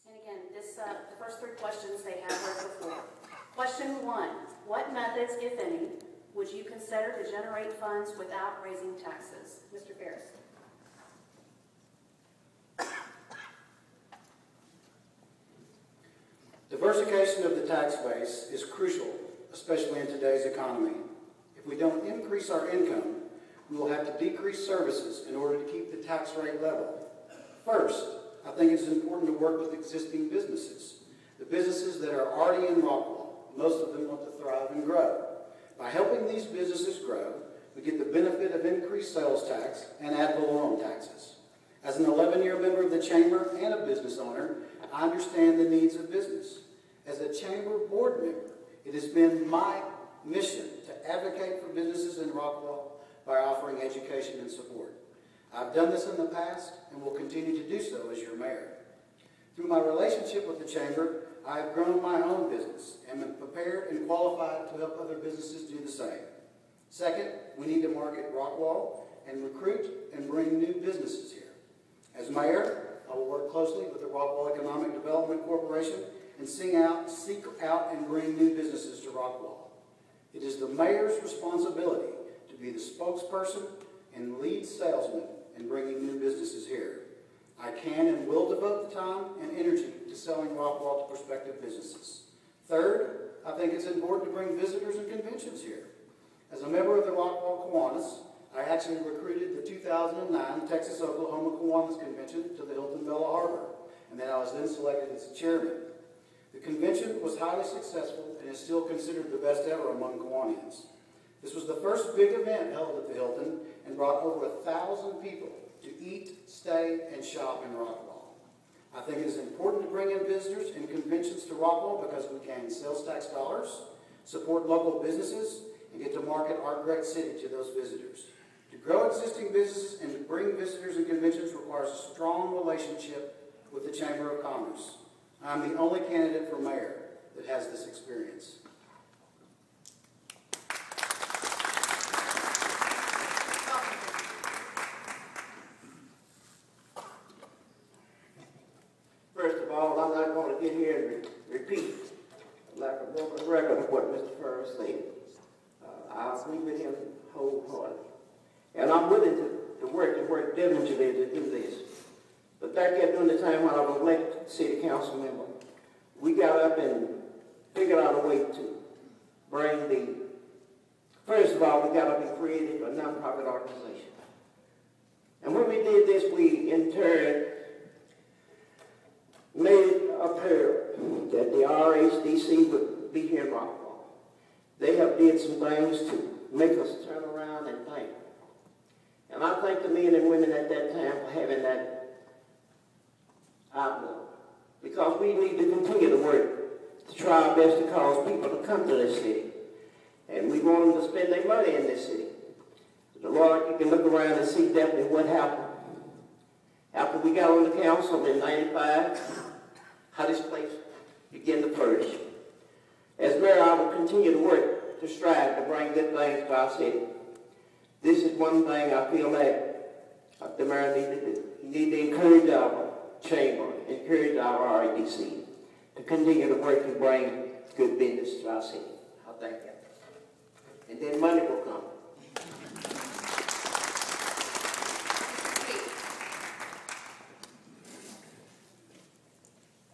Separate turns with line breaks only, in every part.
And again, the first three questions they have right before. Question 1, what methods, if any, would you consider to generate funds without raising taxes? Mr. Ferris.
Diversification of the tax base is crucial, especially in today's economy. If we don't increase our income, we will have to decrease services in order to keep the tax rate level. First, I think it's important to work with existing businesses. The businesses that are already in Rockwall, most of them want to thrive and grow. By helping these businesses grow, we get the benefit of increased sales tax and ad valorem taxes. As an 11-year member of the Chamber and a business owner, I understand the needs of business. As a Chamber board member, it has been my mission to advocate for businesses in Rockwall by offering education and support. I've done this in the past and will continue to do so as your mayor. Through my relationship with the Chamber, I have grown my own business and am prepared and qualified to help other businesses do the same. Second, we need to market Rockwall and recruit and bring new businesses here. As mayor, I will work closely with the Rockwall Economic Development Corporation and seek out and bring new businesses to Rockwall. It is the mayor's responsibility to be the spokesperson and lead salesman in bringing new businesses here. I can and will devote the time and energy to selling Rockwall to prospective businesses. Third, I think it's important to bring visitors and conventions here. As a member of the Rockwall Kiwanis, I actually recruited the 2009 Texas-Oklahoma Kiwanis Convention to the Hilton Bella Harbor, and then I was then selected as the chairman. The convention was highly successful and is still considered the best ever among Kiwanians. This was the first big event held at the Hilton and brought over 1,000 people to eat, stay, and shop in Rockwall. I think it is important to bring in visitors and conventions to Rockwall because we gain sales tax dollars, support local businesses, and get to market our great city to those visitors. To grow existing businesses and to bring visitors and conventions requires a strong relationship with the Chamber of Commerce. I'm the only candidate for mayor that has this experience.
First of all, I'm not going to get here and repeat like a broken record of what Mr. Ferris said. I agree with him wholeheartedly. And I'm willing to work diligently to do this. But back at during the time when I was elected city council member, we got up and figured out a way to bring first of all, we got up and created a nonprofit organization. And when we did this, we in turn made it apparent that the RHDC would be here in Rockwall. They have did some things to make us turn around and think. And I thank the men and women at that time for having that outlook. Because we need to continue to work to try our best to cause people to come to this city. And we want them to spend their money in this city. The Lord, you can look around and see definitely what happened. After we got on the council in '95, how this place began to flourish. As mayor, I will continue to work to strive to bring good things to our city. This is one thing I feel like the mayor needs to do. He needs to encourage our chamber, encourage our RDC to continue to work and bring good business to our city. I thank you. And then money will come.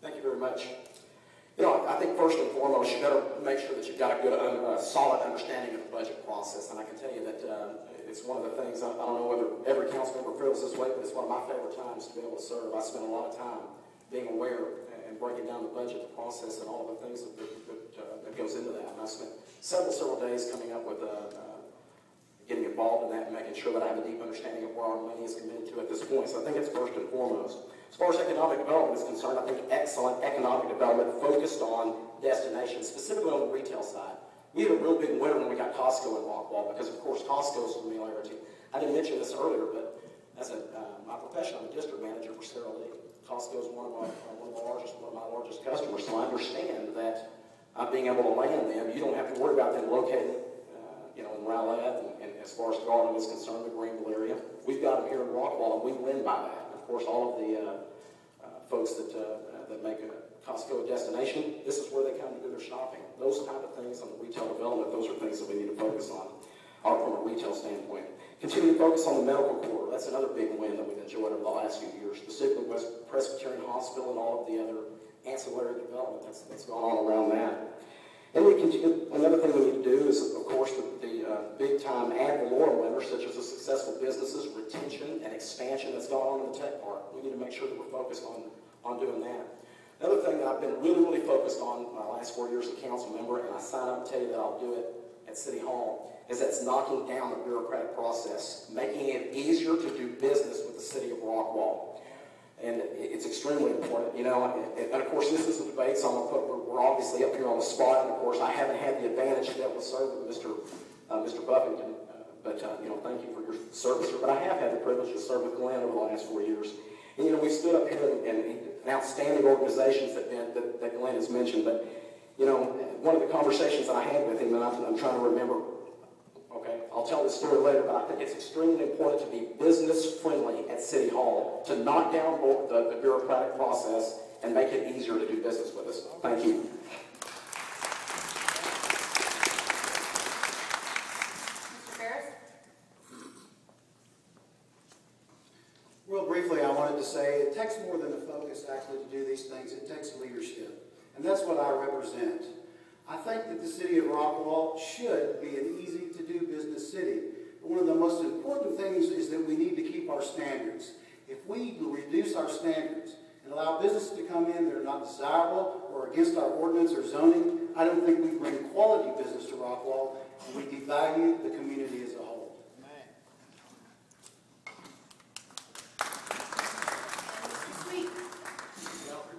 Thank you very much. You know, I think first and foremost, you better make sure that you've got a good, solid understanding of the budget process. And I can tell you that it's one of the things, I don't know whether every council member feels this way, but it's one of my favorite times to be able to serve. I spend a lot of time being aware and breaking down the budget, the process, and all of the things that goes into that. And I spent several days coming up with getting involved in that and making sure that I have a deep understanding of where our money is committed to at this point. So I think it's first and foremost. As far as economic development is concerned, I think excellent economic development focused on destinations, specifically on the retail side. We had a real big winner when we got Costco in Rockwall because, of course, Costco's familiarity. I didn't mention this earlier, but as my profession, I'm a district manager for Sarah Lee. Costco is one of my largest customers, so I understand that being able to land them, you don't have to worry about them located, in Rowlett, and as far as Garland is concerned, the Greenville area. We've got them here in Rockwall, and we win by that. Of course, all of the folks that that make Costco a destination. This is where they come to do their shopping. Those kind of things on the retail development, those are things that we need to focus on from a retail standpoint. Continue to focus on the medical corps. That's another big win that we've enjoyed over the last few years. Specifically West Presbyterian Hospital and all of the other ancillary development that's gone on around that. And we continue, another thing we need to do is, of course, the big-time ad valorem winners, such as the successful businesses, retention, and expansion that's gone on in the tech park. We need to make sure that we're focused on doing that. Another thing that I've been really focused on my last 4 years as a council member, and I sign up and tell you that I'll do it at City Hall, is that's knocking down the bureaucratic process, making it easier to do business with the city of Rockwall. And it's extremely important, you know, and of course this is a debate, so I'm going to put, we're obviously up here on the spot, and of course I haven't had the advantage to be able to serve with Mr. Buffington, but you know, thank you for your service here. But I have had the privilege to serve with Glenn over the last 4 years. And you know, we stood up here and outstanding organizations that Glenn has mentioned, but you know, one of the conversations that I had with him, and I'm trying to remember, okay, I'll tell this story later, but I think it's extremely important to be business friendly at City Hall, to knock down the bureaucratic process and make it easier to do business with us. Thank you.
Mr. Ferris?
Real briefly, I wanted to say it takes more than a focus actually to do these things. It takes leadership. And that's what I represent. I think that the city of Rockwall should be an easy-to-do business city. But one of the most important things is that we need to keep our standards. If we reduce our standards and allow businesses to come in that are not desirable or against our ordinance or zoning, I don't think we bring quality business to Rockwall, and we devalue the community as a whole.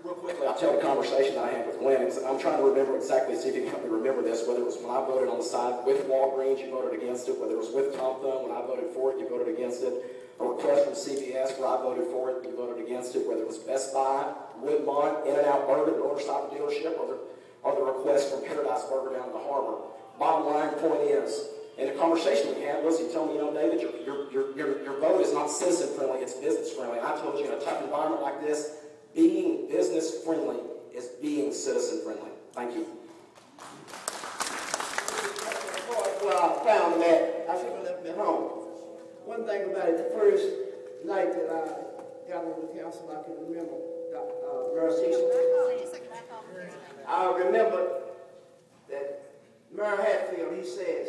Real quickly, I'll tell the conversation that I had with Glenn. I'm trying to remember exactly, see if you can help me remember this, whether it was when I voted on the side with Walgreens, you voted against it, whether it was with Tom Thumb, when I voted for it, you voted against it, a request from CVS where I voted for it, you voted against it, whether it was Best Buy, Woodmont, In-N-Out Burger, the motorcycle dealership, or the request from Paradise Burger down at the harbor. Bottom line point is, and the conversation we had was, he told me, you know, David, your vote is not citizen friendly, it's business friendly. And I told you, in a tough environment like this, being business friendly is being citizen friendly. Thank you.
Well, I found that I should have left me at home. One thing about it, the first night that I got on the council, I can remember I remember that Mayor Hatfield, he says,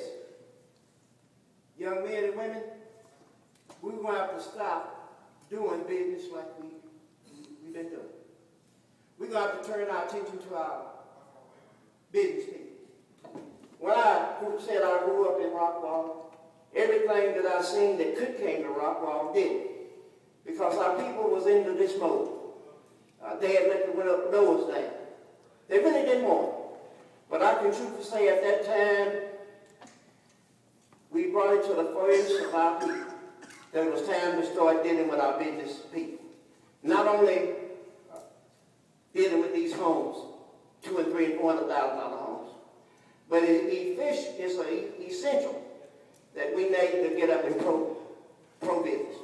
young men and women, we're going to have to stop doing business like we've been doing. We're going to have to turn our attention to our business people. When I said I grew up in Rockwall, everything that I seen that could came to Rockwall did. Because our people was into this mode. They had let the windows down. They really didn't want it. But I can truthfully say at that time, we brought it to the focus of our people that it was time to start dealing with our business people. Not only dealing with these homes, $200,000 and $300,000 and $400,000 homes, but it's essential that we need to get up and pro-business.